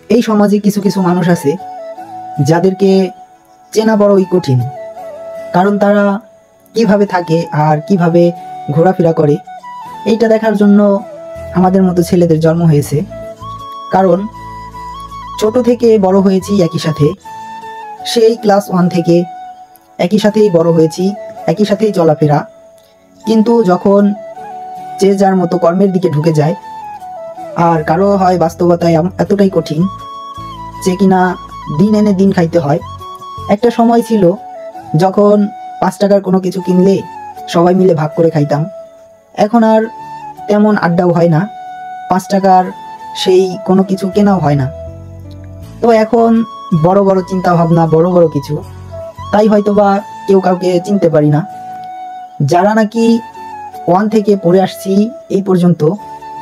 এই সমাজে কিছু কিছু মানুষ আছে যাদেরকে চেনা বড়ই কঠিন, কারণ তারা কিভাবে থাকে আর কিভাবে ঘোরাফেরা করে এইটা দেখার জন্য আমাদের মতো ছেলেদের জন্ম হয়েছে। কারণ ছোট থেকে বড় হয়েছি একই সাথে, সেই ক্লাস 1 থেকে একই সাথেই বড় হয়েছি, একই সাথেই চলাফেরা। কিন্তু যখন যে যার মতো কর্মের দিকে ঢুকে যায় আর কারো হয় বাস্তবতায় এতটাই কঠিন যে কিনা দিন এনে দিন খাইতে হয়। একটা সময় ছিল যখন 5 টাকার কোনো কিছু কিনলে সবাই মিলে ভাগ করে খাইতাম। এখন আর তেমন আড্ডাও হয় না, 5 টাকার সেই কোনো কিছু কেনাও হয় না। তো এখন বড় বড় চিন্তা ভাবনা, বড় বড় কিছু, তাই হয়তো বা কেউ কাউকে চিনতে পারি না। যারা নাকি 1 থেকে পড়ে আসছি এই পর্যন্ত,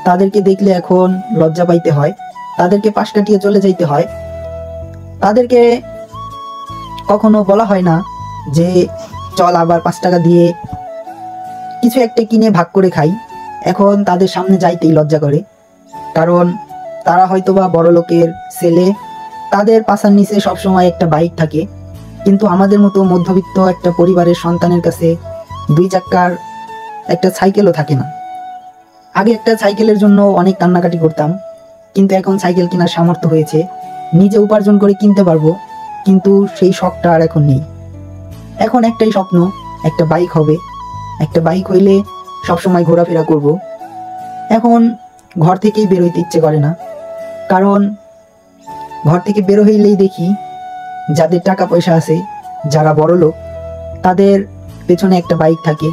তাদেরকে দেখলে এখন লজ্জা পাইতে হয়, তাদেরকে পাশ কাটিয়ে চলে যাইতে হয়। তাদেরকে কখনো বলা হয় না যে চল আবার 5 টাকা দিয়ে কিছু একটা কিনে ভাগ করে খাই। এখন তাদের সামনে যাইতেই লজ্জা করে, কারণ তারা হয়তো বা বড় লোকের ছেলে, তাদের পাছার নিচে সবসময় একটা বাইক থাকে। কিন্তু আমাদের মতো মধ্যবিত্ত একটা পরিবারের সন্তানের কাছে 2 চাকার একটা সাইকেলও থাকে না। আগে একটা সাইকেলের জন্য অনেক কান্নাকাটি করতাম, কিন্তু এখন সাইকেল কেনার সামর্থ্য হয়েছে, নিজে উপার্জন করে কিনতে পারবো, কিন্তু সেই শখটা আর এখন নেই। এখন একটাই স্বপ্ন, একটা বাইক হবে, একটা বাইক হইলে সবসময় ঘোরাফেরা করব। এখন ঘর থেকেই বেরোইতে ইচ্ছে করে না, কারণ ঘর থেকে বের হইলেই দেখি যাদের টাকা পয়সা আছে, যারা বড় লোক, তাদের পেছনে একটা বাইক থাকে,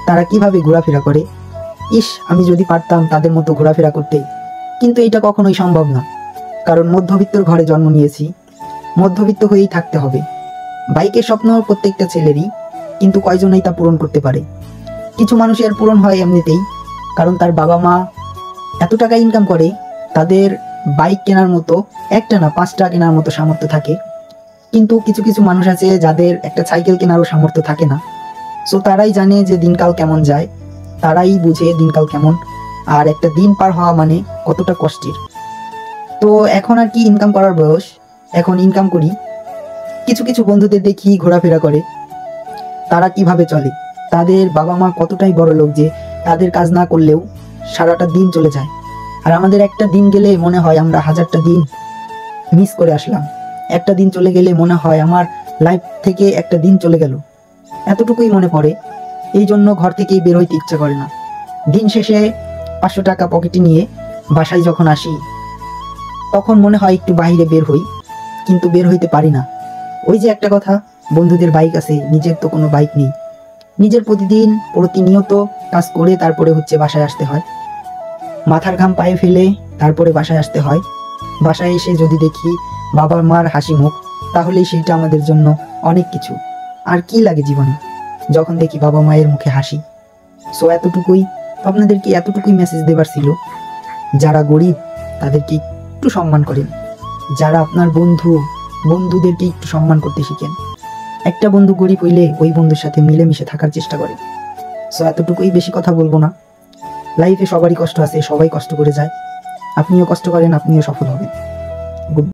তারা কিভাবে ঘোরাফেরা করে। ইস, আমি যদি পারতাম তাদের মতো ঘোরাফেরা করতে, কিন্তু এটা কখনোই সম্ভব না, কারণ মধ্যবিত্তর ঘরে জন্ম নিয়েছি, মধ্যবিত্ত হয়েই থাকতে হবে। বাইকের স্বপ্ন প্রত্যেকটা ছেলেরই, কিন্তু কয়জনই তা পূরণ করতে পারে। কিছু মানুষের পূরণ হয় এমনিতেই, কারণ তার বাবা মা এত টাকা ইনকাম করে, তাদের বাইক কেনার মতো একটা না 5টা কেনার মতো সামর্থ্য থাকে। কিন্তু কিছু কিছু মানুষ আছে যাদের একটা সাইকেল কেনারও সামর্থ্য থাকে না। সো তারাই জানে যে দিনকাল কেমন যায়, তারাই বুঝে দিনকাল কেমন, আর একটা দিন পার হওয়া মানে কতটা কষ্টের। তো এখন আর কি ইনকাম করার বয়স, এখন ইনকাম করি। কিছু কিছু বন্ধুদের দেখি ঘোরাফেরা করে, তারা কিভাবে চলে, তাদের বাবা মা কতটাই বড় লোক যে তাদের কাজ না করলেও সারাটা দিন চলে যায়। আর আমাদের একটা দিন গেলে মনে হয় আমরা 1000টা দিন মিস করে আসলাম। একটা দিন চলে গেলে মনে হয় আমার লাইফ থেকে একটা দিন চলে গেল, এতটুকুই মনে পড়ে। এই জন্য ঘর থেকেই বের হইতে ইচ্ছা করে না। দিন শেষে 500 টাকা পকেটে নিয়ে বাসায় যখন আসি, তখন মনে হয় একটু বাইরে বের হই, কিন্তু বের হইতে পারি না। ওই যে একটা কথা, বন্ধুদের বাইক আছে, নিজের তো কোনো বাইক নেই। নিজের প্রতিনিয়ত কাজ করে তারপরে বাসায় আসতে হয়, মাথার ঘাম পায়ে ফেলে তারপরে বাসায় আসতে হয়। বাসায় এসে যদি দেখি বাবা মার হাসি মুখ, তাহলেই সেইটা আমাদের জন্য অনেক কিছু। আর কি লাগে জীবনে যখন দেখি বাবা মায়ের মুখে হাসি। সো এতটুকুই, আপনাদেরকে এতটুকুই মেসেজ দেবার ছিল, যারা গরিব তাদেরকে একটু সম্মান করেন, যারা আপনার বন্ধুদেরকে একটু সম্মান করতে শিখেন। একটা বন্ধু গরিব হইলে ওই বন্ধুর সাথে মিলেমিশে থাকার চেষ্টা করেন। সো এতটুকুই, বেশি কথা বলবো না। লাইফে সবারই কষ্ট আছে, সবাই কষ্ট করে যায়, আপনিও কষ্ট করেন, আপনিও সফল হবেন। গুড।